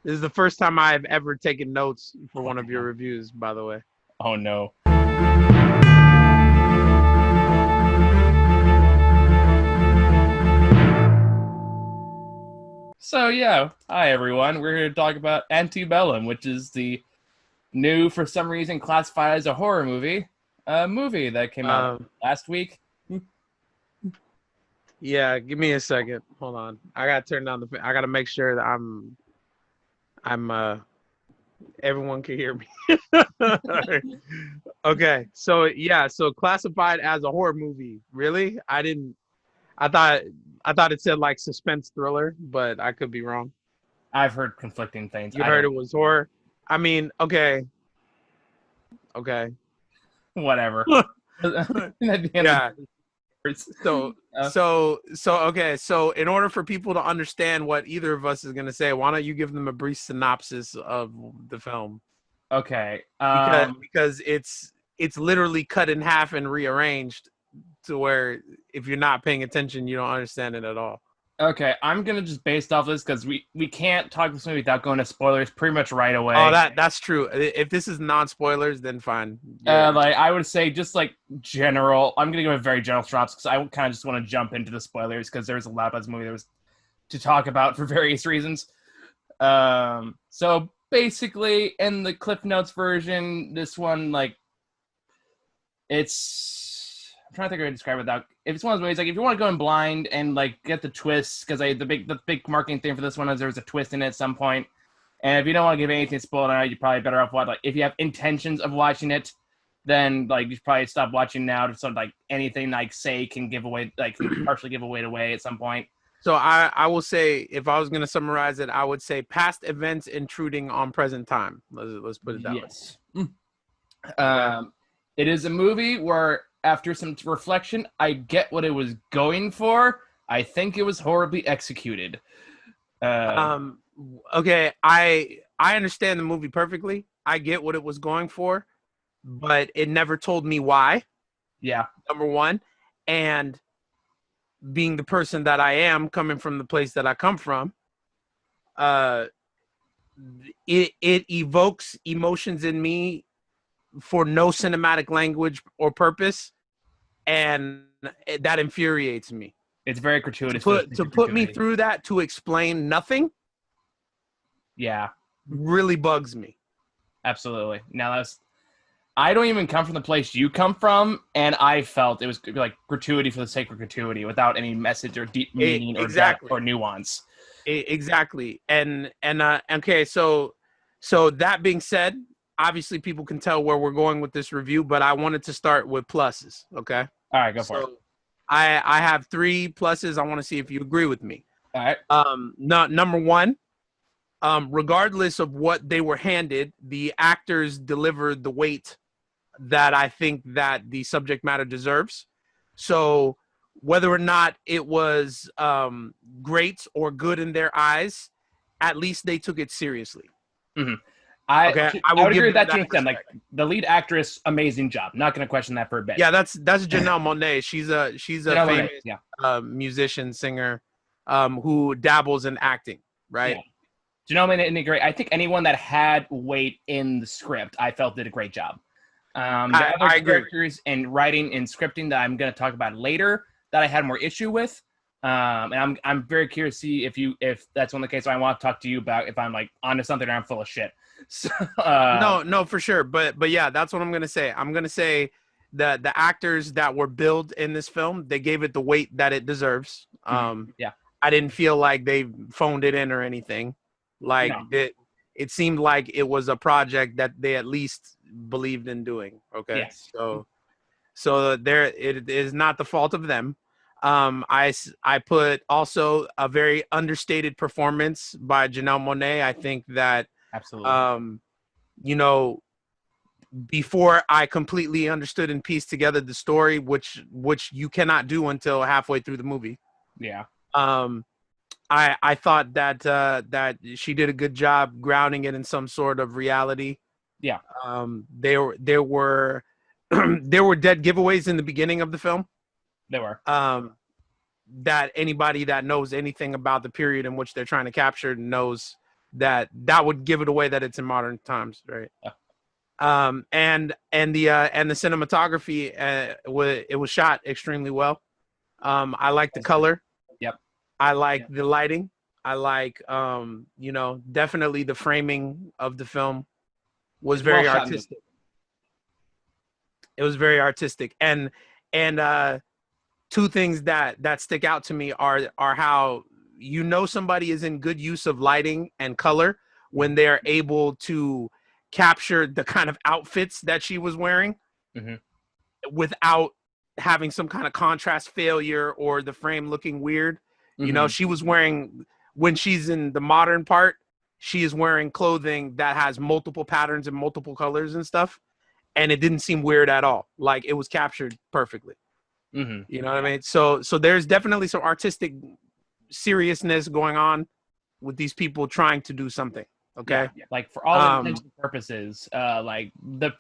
This is the first time I've ever taken notes for Oh one of your no. reviews, by the way. Oh no. So yeah, hi everyone. We're here to talk about Antebellum, which is the new, for some reason, classified as a horror movie. A movie that came out Um, last week. yeah, give me a second. Hold on. I gotta turn down the. I gotta make sure that I'm. Everyone can hear me. Okay, so yeah, so classified as a horror movie. Really? I didn't. I thought. I thought it said like suspense thriller, but I could be wrong. I've heard conflicting things. You I heard don't it was horror. I mean, okay, okay. whatever. At the end of Yeah. the day, So uh, okay. So in order for people to understand what either of us is gonna say, why don't you give them a brief synopsis of the film? okay. Because it's literally cut in half and rearranged to where if you're not paying attention, you don't understand it at all. Okay. I'm gonna just based off this because we can't talk this movie without going to spoilers pretty much right Oh, away. that's true. If this is non spoilers, then fine. Yeah. Like I would say, just like general. I'm gonna give a very general synopsis because I kind of just want to jump into the spoilers because there's a lot about this movie that was to talk about for various reasons. So basically, in the Cliff Notes version, this one like it's. I'm trying to think of how to describe it without. If it's one of those movies, like if you want to go in blind and like get the twists, because the big marketing thing for this one is there's a twist in it at some point. And if you don't want to give anything spoiled on it, you're probably better off watching. Like if you have intentions of watching it, then like you should probably stop watching now. So like anything like say can give away, like can partially give away at some point. So I will say, if I was gonna summarize it, I would say past events intruding on present time. Let's put it that way. Yes. Okay. Um, it is a movie where, after some reflection, I get what it was going for. I think it was horribly executed. Uh, Um. Okay. I understand the movie perfectly. I get what it was going for, but it never told me why. yeah, Number one, and being the person that I am, coming from the place that I come from, uh, it evokes emotions in me for no cinematic language or purpose, and that infuriates me. it's very To gratuitous for the put sake to of put me gratuity. through that to explain nothing Yeah, really bugs me. absolutely. Now that's I don't even come from the place you come from, and I felt it was like gratuity for the sake of gratuity, without any message or deep meaning or depth Exactly. or nuance. Exactly. And okay, so that being said, obviously people can tell where we're going with this review, but I wanted to start with pluses. Okay. All right, go for it. So I have three pluses. I want to see if you agree with me. All right. Not number one. Regardless of what they were handed, the actors delivered the weight that I think that the subject matter deserves. So whether or not it was great or good in their eyes, at least they took it seriously. Mm-hmm. I Okay, I I will would agree give with them that to that an extent. Like respect. the lead actress, amazing job. Not going to question that for a bit. Yeah, that's Janelle Monáe. She's a Janelle Monáe, famous yeah, musician singer who dabbles in acting. yeah. Right. Janelle Monáe did great. I think anyone that had weight in the script, I felt did a great job. The other I agree. characters and writing and scripting that I'm going to talk about later that I had more issue with. And I'm very curious to see if that's one of the cases I want to talk to you about if I'm like onto something or I'm full of shit. So No, for sure. But yeah, that's what I'm gonna say. I'm gonna say that the actors that were billed in this film, they gave it the weight that it deserves. yeah, I didn't feel like they phoned it in or anything. Like no, it seemed like it was a project that they at least believed in doing. Okay, yes, so there it is not the fault of them. I put also a very understated performance by Janelle Monáe. I think that absolutely, um, you know, before I completely understood and pieced together the story, which you cannot do until halfway through the movie. yeah, Um, I thought that that she did a good job grounding it in some sort of reality. yeah, There were there were dead giveaways in the beginning of the film. they were, That anybody that knows anything about the period in which they're trying to capture knows that would give it away that it's in modern times, right? Yeah. And the cinematography, it was shot extremely well. I like the color. Yep. I like the lighting. I like, definitely the framing of the film was It's well very shot artistic. It was very artistic, and two things that stick out to me are how somebody is in good use of lighting and color when they're able to capture the kind of outfits that she was wearing without having some kind of contrast failure or the frame looking weird. She was wearing, when she's in the modern part, she is wearing clothing that has multiple patterns and multiple colors and stuff, and it didn't seem weird at all. Like, it was captured perfectly. You know what I mean? So there's definitely some artistic seriousness going on with these people trying to do something. Okay. Yeah. Like, for all intents and purposes, like,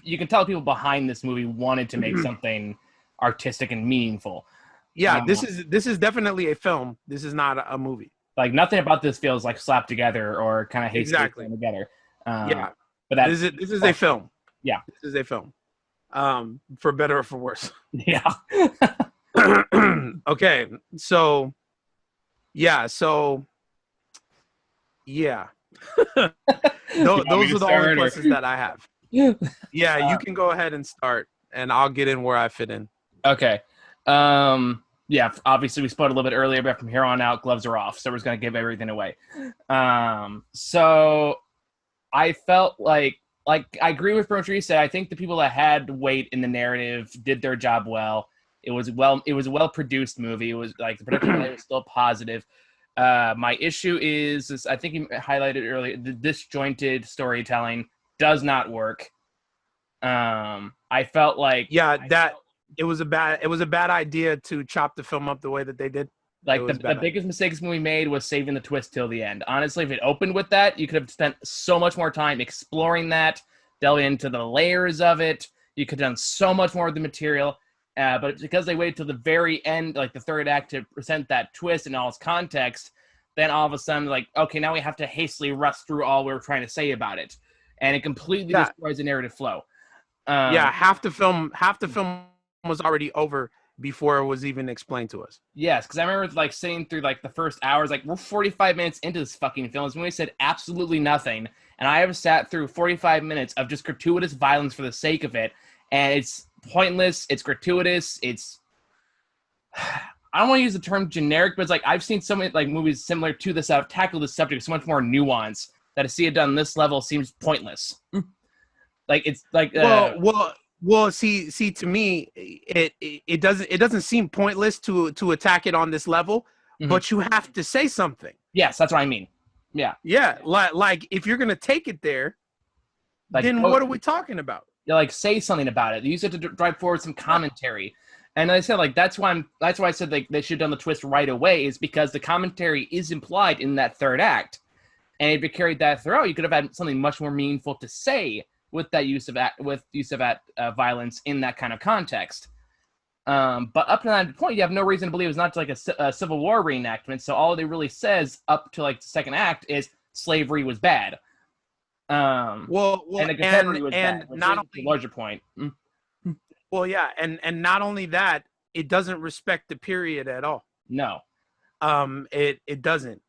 you can tell people behind this movie wanted to make something artistic and meaningful. Yeah, this is definitely a film. This is not a movie. Like, nothing about this feels like slapped together or kind of hastily put together. Yeah, but that this is a film. Yeah, this is a film. For better or for worse. Yeah. Okay, so yeah. Those are the only pluses that I have. Yeah, you can go ahead and start, and I'll get in where I fit in. Okay. Yeah, obviously we spoke a little bit earlier, but from here on out, gloves are off, so we're just going to give everything away. So I felt like I agree with what you said. I think the people that had weight in the narrative did their job well. It was a well-produced movie. It was like the production value was still positive. My issue is I think you highlighted earlier, the disjointed storytelling does not work. I felt like it was a bad idea to chop the film up the way that they did. Like, the biggest mistake this movie made was saving the twist till the end. Honestly, if it opened with that, you could have spent so much more time exploring that, delving into the layers of it. You could have done so much more of the material. But because they waited till the very end, like the third act, to present that twist in all its context, then all of a sudden, like, okay, now we have to hastily rush through all we were trying to say about it. And it completely destroys the narrative flow. Half the film was already over before it was even explained to us. Yes, because I remember like sitting through like the first hours, like, we're 45 minutes into this fucking film. This movie said absolutely nothing, and I have sat through 45 minutes of just gratuitous violence for the sake of it, and it's pointless. It's gratuitous. It's I don't want to use the term generic, but it's like I've seen so many like movies similar to this that have tackled this subject with so much more nuance that to see it done on this level seems pointless. Like, it's like Well, see, to me, it doesn't seem pointless to attack it on this level, but you have to say something. Yes, that's what I mean. Yeah, like if you're gonna take it there, like, then what are we talking about? Yeah, like, say something about it. Use it to drive forward some commentary. And I said, like, that's why I said, like, they should have done the twist right away, is because the commentary is implied in that third act, and if you carried that through, you could have had something much more meaningful to say with that use of violence in that kind of context. But up to that point, you have no reason to believe it's not like a Civil War reenactment. So all it really says up to like the second act is slavery was bad. And the Confederacy was bad, which not only, the larger point. Well, yeah, and not only that, it doesn't respect the period at all. No. It doesn't.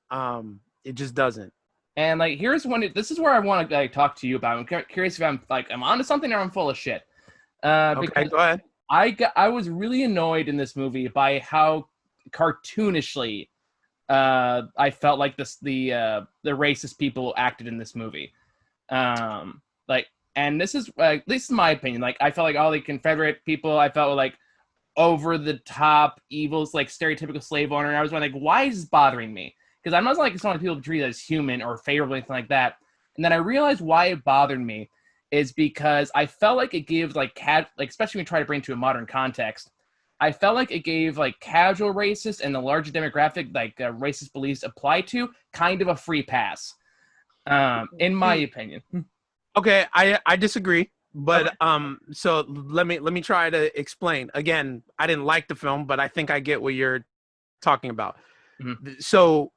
It just doesn't. And like, this is where I want to like talk to you about. I'm curious if I'm onto something or I'm full of shit. Okay, go ahead. I was really annoyed in this movie by how cartoonishly I felt like the racist people acted in this movie. And this is at least in my opinion. Like, I felt like all the Confederate people, I felt like over the top evils, like stereotypical slave owner. And I was like, why is this bothering me? Because I'm not like some people treated as human or favorable or anything like that. And then I realized why it bothered me is because I felt like it gave like especially when you try to bring it to a modern context, I felt like it gave like casual racists and the larger demographic like racist beliefs apply to kind of a free pass, in my opinion. Okay, I disagree, but so let me try to explain. Again, I didn't like the film, but I think I get what you're talking about. So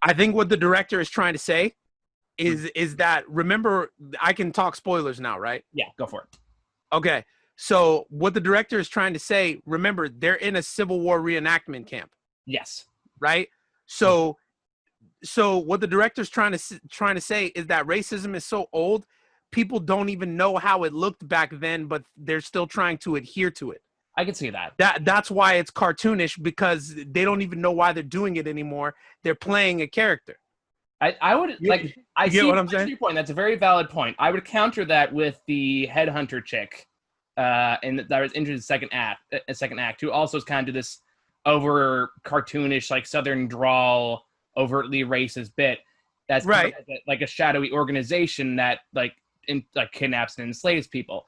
I think what the director is trying to say is that, remember, I can talk spoilers now, right? Yeah, go for it. Okay. So what the director is trying to say, remember, they're in a Civil War reenactment camp, Yes. right? So what the director's trying to say is that racism is so old, people don't even know how it looked back then, but they're still trying to adhere to it. I can see that. That's why it's cartoonish, because they don't even know why they're doing it anymore. They're playing a character. I would like. I You get see what I'm saying? your point. That's a very valid point. I would counter that with the headhunter chick, and that was into the second act, who also is kind of this over cartoonish, like Southern drawl, overtly racist bit. That's Right. like a shadowy organization that like kidnaps and enslaves people.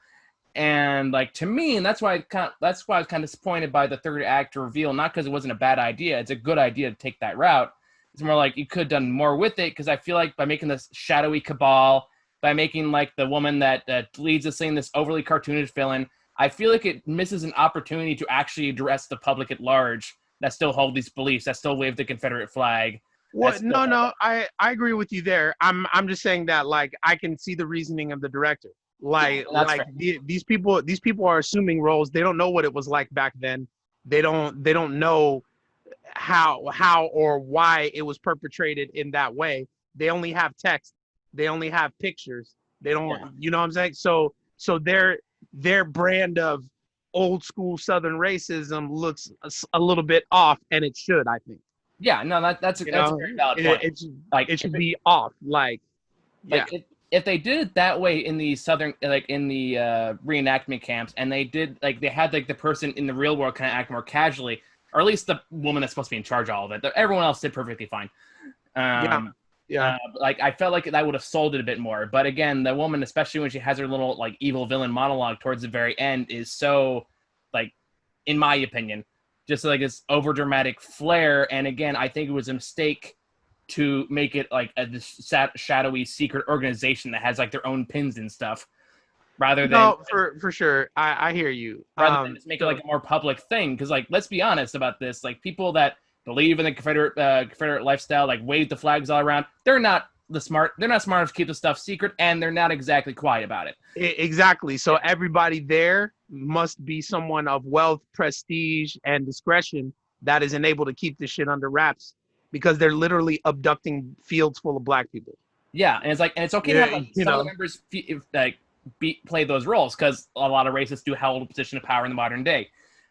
And like, to me, and that's why I was kind of disappointed by the third act reveal. Not because it wasn't a bad idea; it's a good idea to take that route. It's more like you could have done more with it, because I feel like by making this shadowy cabal, by making like the woman that leads this thing this overly cartoonish villain, I feel like it misses an opportunity to actually address the public at large that still hold these beliefs, that still wave the Confederate flag. What? No, I agree with you there. I'm just saying that, like, I can see the reasoning of the director. Like, these people are assuming roles. They don't know what it was like back then. They don't know how or why it was perpetrated in that way. They only have text. They only have pictures. They don't, you know what I'm saying? So their brand of old school Southern racism looks a little bit off, and it should, I think. Yeah, no, that's a very valid point. It should be off. If they did it that way in the Southern, like in the reenactment camps, and they had like the person in the real world kind of act more casually, or at least the woman that's supposed to be in charge of all of it. Everyone else did perfectly fine. Like, I felt like that would have sold it a bit more. But again, the woman, especially when she has her little like evil villain monologue towards the very end, is so, like, in my opinion, just like this over dramatic flair. And again, I think it was a mistake to make it like this shadowy secret organization that has like their own pins and stuff, rather than for sure. I hear you. Rather than just make it like a more public thing. Because, like, let's be honest about this. Like, people that believe in the Confederate lifestyle, like wave the flags all around, they're not smart enough to keep the stuff secret, and they're not exactly quiet about it. Exactly. So everybody there must be someone of wealth, prestige, and discretion that is enabled to keep this shit under wraps, because they're literally abducting fields full of black people. Yeah, and it's okay to have like, some of the members play those roles, because a lot of racists do hold a position of power in the modern day.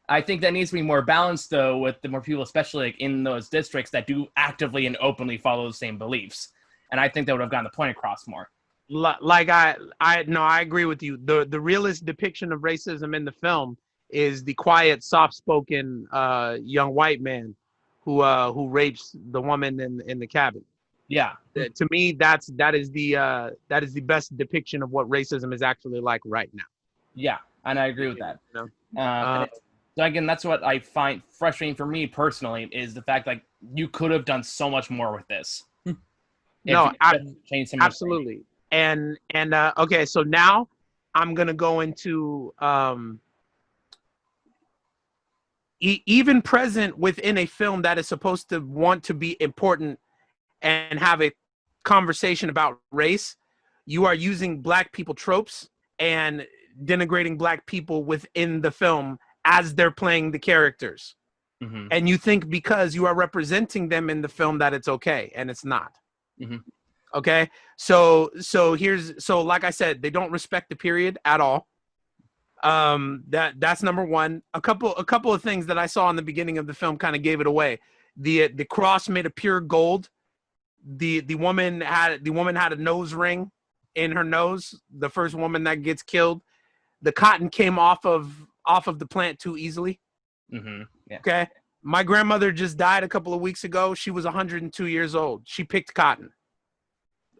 I think that needs to be more balanced, though, with the more people, especially like in those districts, that do actively and openly follow the same beliefs. And I think that would have gotten the point across more. Like I agree with you. The realist depiction of racism in the film is the quiet, soft-spoken young white man who rapes the woman in the cabin. Yeah. To me, that is the best depiction of what racism is actually like right now. Yeah, and I agree with that. You know? So again, that's what I find frustrating for me personally, is the fact like you could have done so much more with this. No, absolutely. And okay, so now I'm gonna go into even present within a film that is supposed to want to be important and have a conversation about race, you are using black people tropes and denigrating black people within the film as they're playing the characters. Mm-hmm. And you think because you are representing them in the film that it's okay, and it's not. Mm-hmm. Okay, so like I said, they don't respect the period at all. That's number one. A couple of things that I saw in the beginning of the film kind of gave it away. The cross made of pure gold. The woman had a nose ring in her nose. The first woman that gets killed. The cotton came off of the plant too easily. Mm-hmm. Yeah. Okay. My grandmother just died a couple of weeks ago. She was 102 years old. She picked cotton.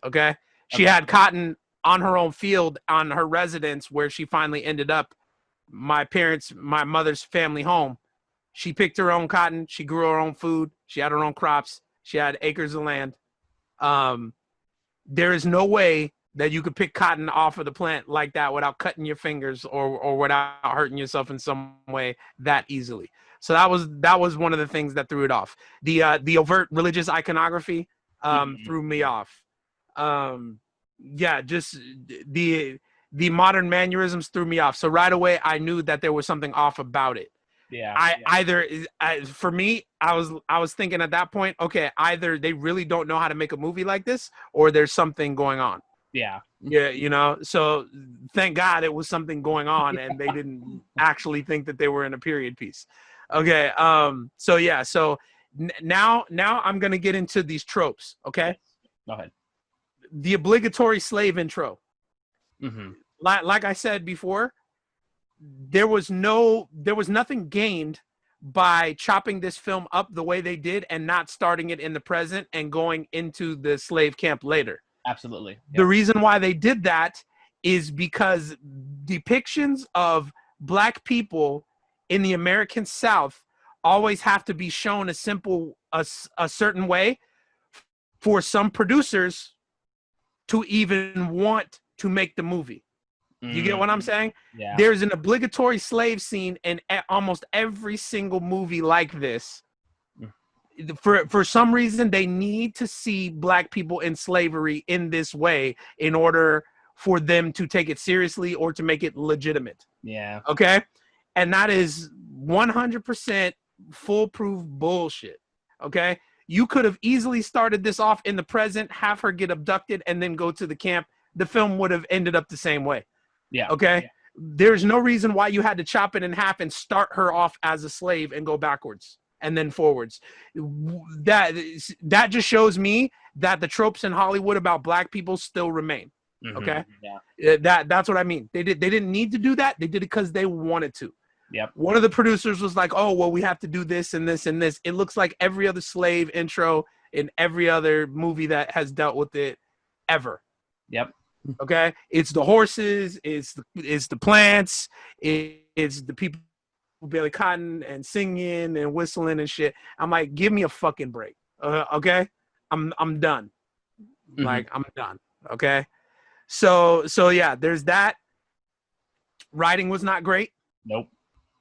Okay. She had cotton on her own field on her residence where she finally ended up. My mother's family home. She picked her own cotton. She grew her own food. She had her own crops. She had acres of land. There is no way that you could pick cotton off of the plant like that without cutting your fingers or without hurting yourself in some way that easily. So that was one of the things that threw it off. The overt religious iconography threw me off. Yeah, just the the modern mannerisms threw me off. So right away, I knew that there was something off about it. Yeah. For me, I was thinking at that point, okay, either they really don't know how to make a movie like this, or there's something going on. Yeah. Yeah, so thank God it was something going on and they didn't actually think that they were in a period piece. Okay. So yeah, so now I'm going to get into these tropes, okay? Yes. Go ahead. The obligatory slave intro. Mm-hmm. Like I said before, there was nothing gained by chopping this film up the way they did and not starting it in the present and going into the slave camp later. Absolutely. The reason why they did that is because depictions of black people in the American South always have to be shown a certain way for some producers to even want to make the movie. You get what I'm saying? Yeah. There's an obligatory slave scene in almost every single movie like this. For some reason, they need to see black people in slavery in this way in order for them to take it seriously or to make it legitimate. Yeah. Okay? And that is 100% foolproof bullshit. Okay? You could have easily started this off in the present, have her get abducted, and then go to the camp. The film would have ended up the same way. Yeah. Okay? Yeah. There's no reason why you had to chop it in half and start her off as a slave and go backwards and then forwards. That just shows me that the tropes in Hollywood about black people still remain. Okay? Yeah. That's what I mean. They didn't need to do that. They did it because they wanted to. Yep. One of the producers was like, "Oh, well, we have to do this and this and this." It looks like every other slave intro in every other movie that has dealt with it ever. Yep. Okay, it's the horses, it's the plants, it's the people belly cotton and singing and whistling and shit. I'm like, give me a fucking break. Okay, I'm done. Mm-hmm. Like, I'm done. Okay, so yeah, there's that. Writing was not great. Nope.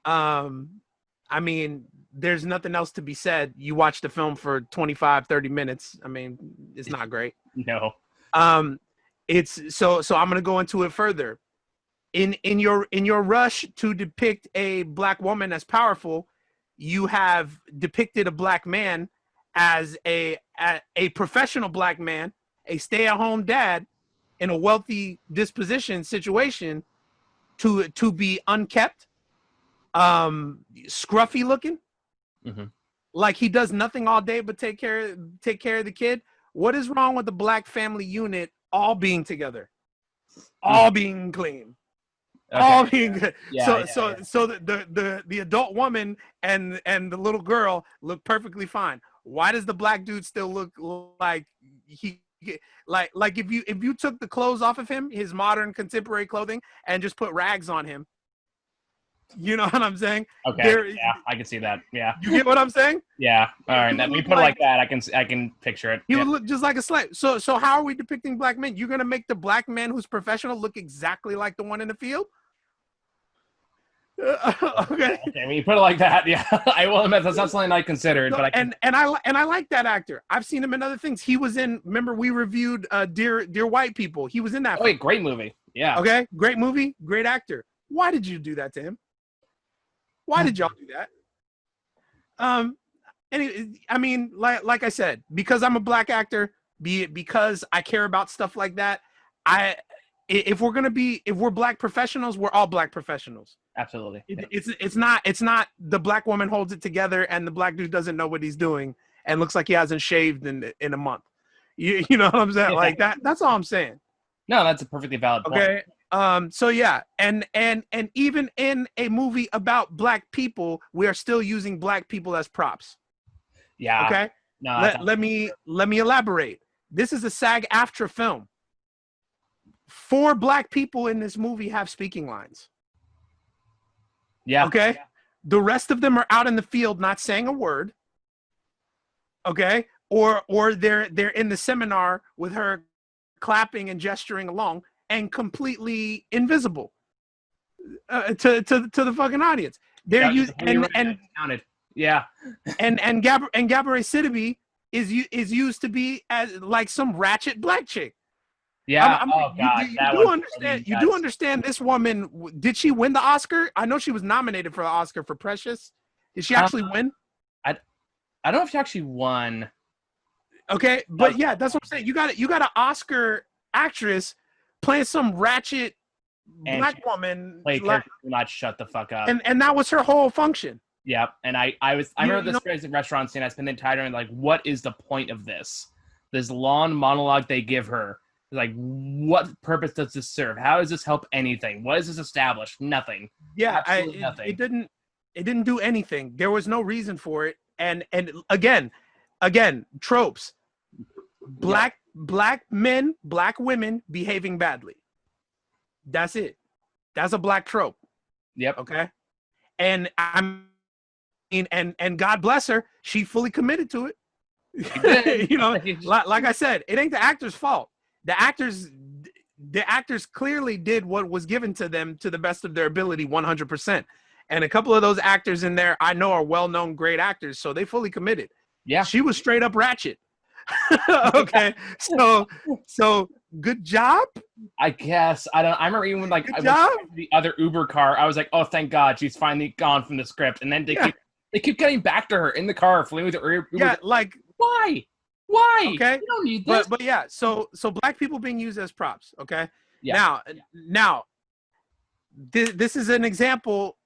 I mean, there's nothing else to be said. You watch the film for 25, 30 minutes. I mean, it's not great. No. It's so I'm going to go into it further. In your rush to depict a black woman as powerful, you have depicted a black man as a professional black man, a stay-at-home dad in a wealthy disposition situation to be unkept, scruffy looking, like he does nothing all day but take care of the kid. What is wrong with the black family unit all being together, all being clean, all being good? So the adult woman and the little girl look perfectly fine. Why does the black dude still look like he like if you took the clothes off of him, his modern contemporary clothing, and just put rags on him? You know what I'm saying? Okay. Yeah, I can see that. Yeah. You get what I'm saying? Yeah. All right. When you put it like that, I can picture it. He would look just like a slave. So how are we depicting black men? You're gonna make the black man who's professional look exactly like the one in the field? Okay. When you put it like that, yeah, I will admit that's not something I considered. No, but I like that actor. I've seen him in other things. He was in. Remember we reviewed Dear White People. He was in that. Oh, wait, great movie. Yeah. Okay, great movie, great actor. Why did you do that to him? Why did y'all do that? Anyway, I mean, like I said, because I'm a black actor, be it because I care about stuff like that. If we're black professionals, we're all black professionals. Absolutely. It's not the black woman holds it together and the black dude doesn't know what he's doing and looks like he hasn't shaved in a month. You know what I'm saying? Like that. That's all I'm saying. No, that's a perfectly valid point. Okay. So yeah, and even in a movie about black people, we are still using black people as props. Yeah. Okay. No. Let me elaborate. This is a SAG-AFTRA film. 4 black people in this movie have speaking lines. Yeah. Okay. Yeah. The rest of them are out in the field, not saying a word. Okay. Or they're in the seminar with her clapping and gesturing along and completely invisible to the fucking audience. They're using and counted. Yeah. and Gabourey Sidibe is used to be as like some ratchet black chick. Yeah. Oh God, You that do one understand. really You do nuts. understand this woman. Did she win the Oscar? I know she was nominated for the Oscar for Precious. Did she Uh, actually win? I I don't know if she actually won. Okay, That but was yeah, that's what I'm saying. You got an Oscar actress playing some ratchet and she black woman, played characters will not shut the fuck up. and that was her whole function. Yep. And I You, remember you this know, experience at restaurant scene. I spent the entire time like, what is the point of this? This long monologue they give her. Like, what purpose does this serve? How does this help anything? What does this establish? Nothing. yeah, Absolutely nothing. it didn't do anything. There was no reason for it. And again, tropes. Yep. Black men, black women behaving badly. That's it. That's a black trope. Yep. Okay. And I mean, and God bless her, she fully committed to She did. it. Like I said, it ain't the actor's fault. The actors the actors clearly did what was given to them to the best of their ability 100%. And a couple of those actors in there I know are well-known great actors, so they fully committed. Yeah. She was straight up ratchet. Okay. So good job. I guess I don't. I remember even when like Good I job. went to the other Uber car, I was like, "Oh, thank God, she's finally gone from the script." And then Yeah. they keep getting back to her in the car, fleeing with her Uber. Yeah, like Why? Why? okay. You don't need this. But yeah, so black people being used as props, okay? Yeah. Now this is an example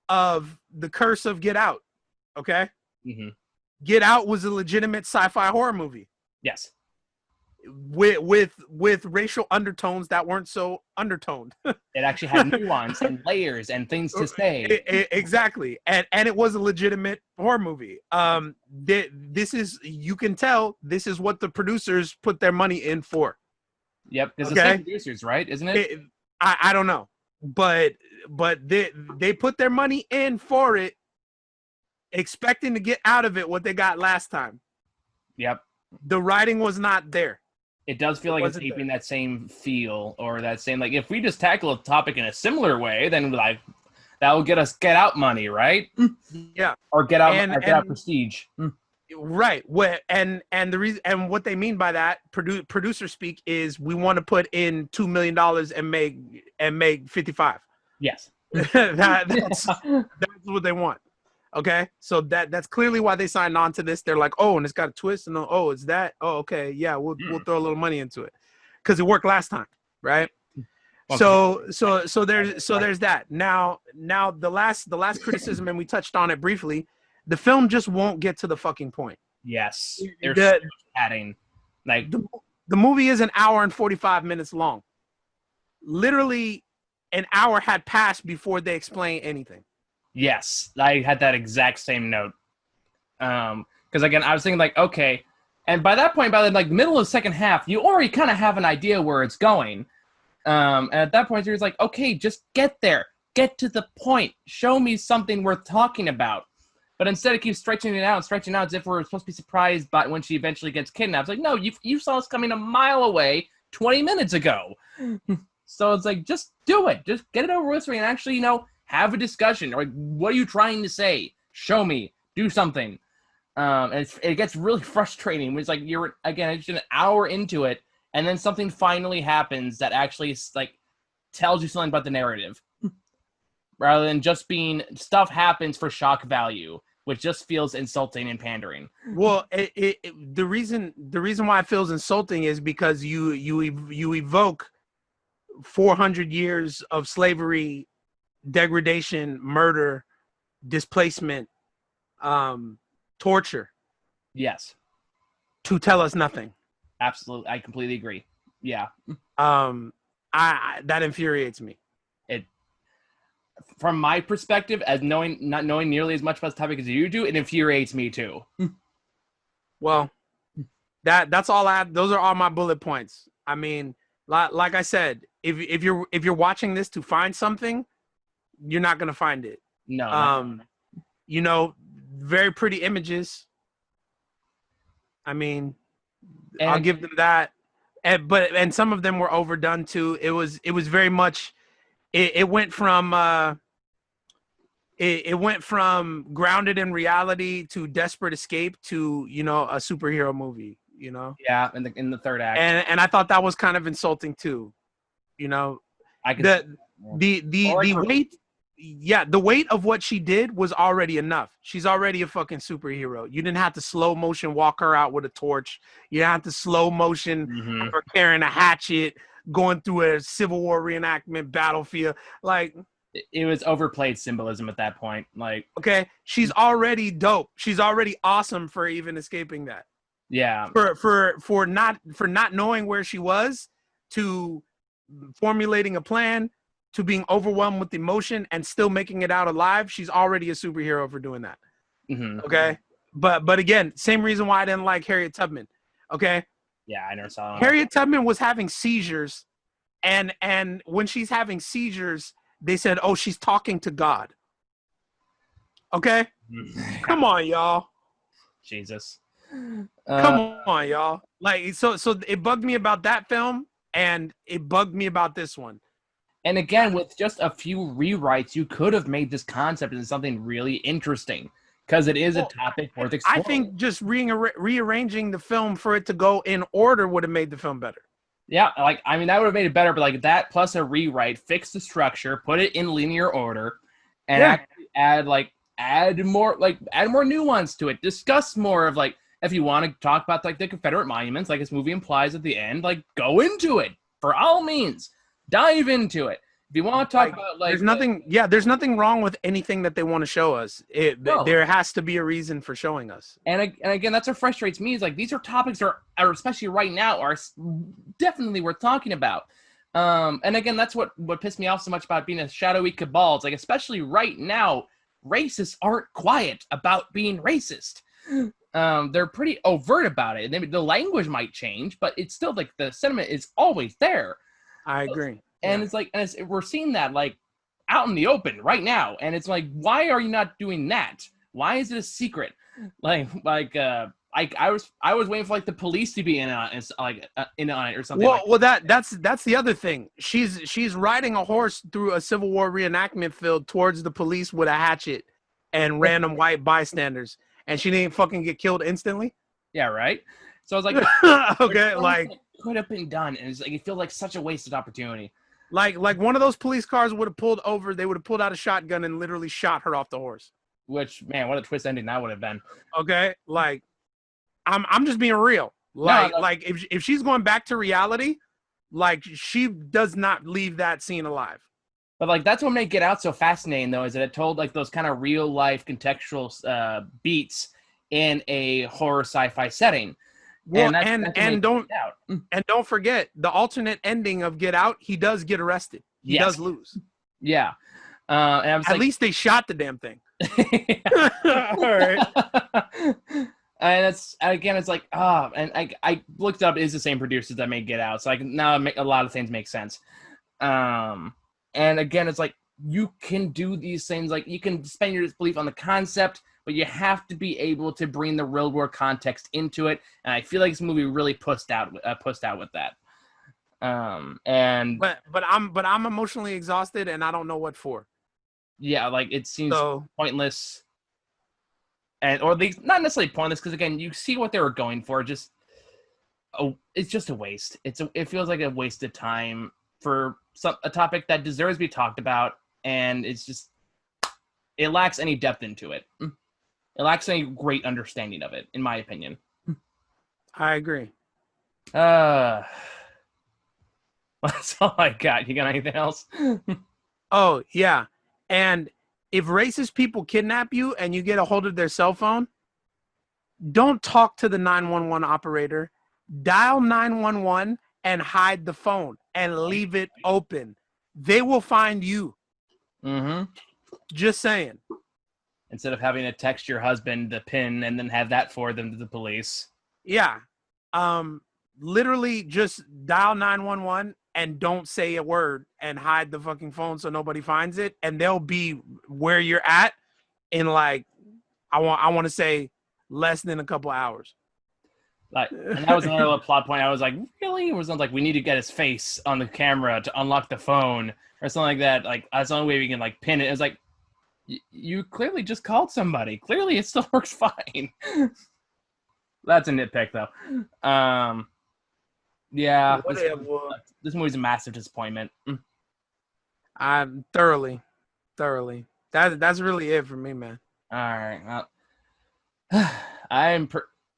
of the curse of Get Out, okay? Mm-hmm. Get Out was a legitimate sci-fi horror movie Yes. with racial undertones that weren't so undertoned. It actually had nuance and layers and things to say. Exactly, and it was a legitimate horror movie. This is, you can tell this is what the producers put their money in for. Yep. It's the Okay. same producers, right? Isn't it? I don't know, but they put their money in for it, expecting to get out of it what they got last time. Yep. The writing was not there. It does feel It like it's wasn't aping there. that same feel or that same like if we just tackle a topic in a similar way, then like that will get us Get Out money, right? Yeah. Or Get Out And Get Out prestige. right. And the reason, and what they mean by that producer speak is we want to put in $2 million and make 55. Yes. That's what they want. Okay, so that's clearly why they signed on to this. They're like, oh, and it's got a twist, and oh, it's that. Oh, okay, yeah, we'll throw a little money into it because it worked last time, right? So there's that. Now the last criticism, and we touched on it briefly. The film just won't get to the fucking point. Yes. They're adding like the movie is an hour and 45 minutes long. Literally, an hour had passed before they explain anything. yes, I had that exact same note. Because again, I was thinking like, okay, and by that point, by the like middle of the second half, you already kind of have an idea where it's going. And at that point, you're just like, okay, just get there, get to the point, show me something worth talking about. But instead, it keeps stretching it out as if we're supposed to be surprised by when she eventually gets kidnapped. It's like, no, you saw us coming a mile away 20 minutes ago. So it's like, just do it, just get it over with, and actually, have a discussion. Or like, what are you trying to say? Show me, do something. And it gets really frustrating. It's like you're just an hour into it, and then something finally happens that actually like tells you something about the narrative, rather than just being stuff happens for shock value, which just feels insulting and pandering. Well, the reason why it feels insulting is because you evoke 400 years of slavery, degradation, murder, displacement, torture. Yes, to tell us nothing. Absolutely, I completely agree. Yeah. I that infuriates me. It, from my perspective, as not knowing nearly as much about the topic as you do, it infuriates me too. Well, that's all I have. Those are all my bullet points. I mean, like I said, if you're watching this to find something, you're not gonna find it. No. Very pretty images. I mean, I'll give them that. And some of them were overdone too. It was very much. It went from it went from grounded in reality to desperate escape to a superhero movie. you know. Yeah, in the third act. And I thought that was kind of insulting too, you know. I could The weight, yeah, the weight of what she did was already enough. She's already a fucking superhero. You didn't have to slow motion walk her out with a torch. You didn't have to slow motion her carrying a hatchet, going through a Civil War reenactment battlefield. Like, it was overplayed symbolism at that point. Like, okay, she's already dope. She's already awesome for even escaping that. Yeah. For not knowing where she was, to formulating a plan, to being overwhelmed with emotion and still making it out alive, she's already a superhero for doing that. Okay, but again, same reason why I didn't like Harriet Tubman. Okay. Yeah, I never saw her. Harriet Tubman was having seizures, and when she's having seizures, they said, "Oh, she's talking to God." Okay, come on, y'all. Jesus. Come on, y'all. Like, so it bugged me about that film, and it bugged me about this one. And again, with just a few rewrites, you could have made this concept into something really interesting, because it is a topic worth exploring. I think just rearranging the film for it to go in order would have made the film better. Yeah, like, I mean, that would have made it better, but like that plus a rewrite, fix the structure, put it in linear order, and actually add more nuance to it. Discuss more of, like, if you want to talk about like the Confederate monuments, like this movie implies at the end, like, go into it for all means, dive into it. If you want to talk about, like, there's nothing wrong with anything that they want to show us. There has to be a reason for showing us. And again, that's what frustrates me, is like, these are topics that are especially right now, are definitely worth talking about. And again, that's what pissed me off so much about being a shadowy cabal. It's like, especially right now, racists aren't quiet about being racist. They're pretty overt about it. And the language might change, but it's still like the sentiment is always there. I agree. And it's like, we're seeing that like out in the open right now. And it's like, why are you not doing that? Why is it a secret? I was waiting for like the police to be in on it or something. Well, that's the other thing. She's riding a horse through a Civil War reenactment field towards the police with a hatchet and random white bystanders, and she didn't fucking get killed instantly. Yeah, right. So I was like, okay, like, could have been done, and it's like, it feels like such a wasted opportunity. Like one of those police cars would have pulled over. They would have pulled out a shotgun and literally shot her off the horse. Which, man, what a twist ending that would have been. Okay, like, I'm just being real. Like if she's going back to reality, like, she does not leave that scene alive. But like, that's what made Get Out so fascinating, though, is that it told like those kind of real life contextual beats in a horror sci-fi setting. Well, and don't forget the alternate ending of Get Out. He does get arrested. He does lose. Yeah. And at least they shot the damn thing. All right. And it's like, and I looked up, is the same producers that made Get Out, so like now a lot of things make sense. And again, it's like, you can do these things, like, you can suspend your disbelief on the concept, but you have to be able to bring the real world context into it. And I feel like this movie really pushed out with that. But I'm emotionally exhausted, and I don't know what for. Yeah, like, it seems pointless, or at least not necessarily pointless, because again, you see what they were going for. It's just a waste. It feels like a wasted time for a topic that deserves to be talked about, and it lacks any depth into it. It lacks any great understanding of it, in my opinion. I agree. That's all I got. You got anything else? Oh, yeah. And if racist people kidnap you and you get a hold of their cell phone, don't talk to the 911 operator. Dial 911 and hide the phone and leave it open. They will find you. Mm-hmm. Just saying. Instead of having to text your husband the PIN and then have that forward them to the police. Yeah. Literally just dial 911 and don't say a word and hide the fucking phone so nobody finds it, and they'll be where you're at in, like, I want to say less than a couple hours. Like, and that was another little plot point. I was like, really? It was not like, we need to get his face on the camera to unlock the phone or something like that. Like, that's the only way we can like pin it. It's like, you clearly just called somebody. Clearly, it still works fine. That's a nitpick, though. Yeah, Whatever. this movie's a massive disappointment. I'm thoroughly. That's really it for me, man. All right.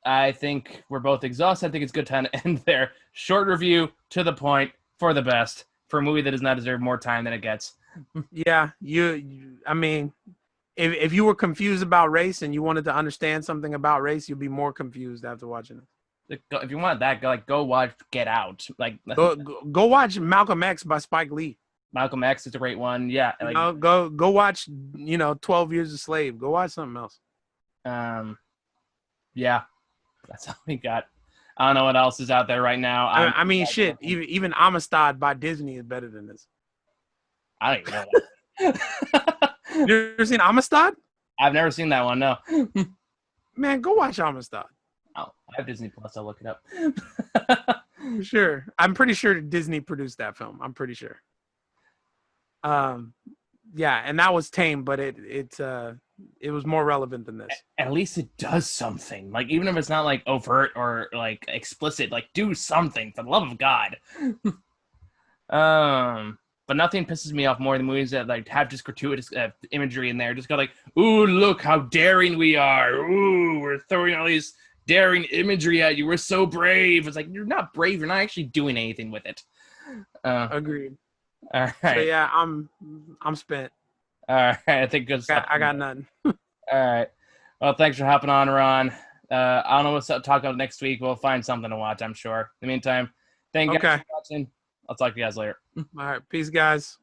I think we're both exhausted. I think it's a good time to end there. Short review, to the point, for the best, for a movie that does not deserve more time than it gets. Yeah, I mean, if you were confused about race and you wanted to understand something about race, you'll be more confused after watching it. If you want that, go watch Get Out. Like Go watch Malcolm X by Spike Lee. Malcolm X is a great one. Yeah. Like, Go watch 12 Years a Slave. Go watch something else. Yeah, that's all we got. I don't know what else is out there right now. I mean, shit. Even Amistad by Disney is better than this. I don't even know that. You ever seen Amistad? I've never seen that one. No. Man, go watch Amistad. Oh, I have Disney Plus. I'll look it up. Sure. I'm pretty sure Disney produced that film. I'm pretty sure. Yeah, and that was tame, but it was more relevant than this. At least it does something. Like, even if it's not like overt or like explicit, like do something for the love of God. But nothing pisses me off more than movies that like have just gratuitous imagery in there. Just go like, ooh, look how daring we are. Ooh, we're throwing all these daring imagery at you. We're so brave. It's like, you're not brave. You're not actually doing anything with it. Agreed. All right. So yeah, I'm spent. All right. I think good stuff. I got nothing. All right. Well, thanks for hopping on, Ron. I don't know what's to talk about next week. We'll find something to watch, I'm sure. In the meantime, thank you guys for watching. I'll talk to you guys later. All right. Peace, guys.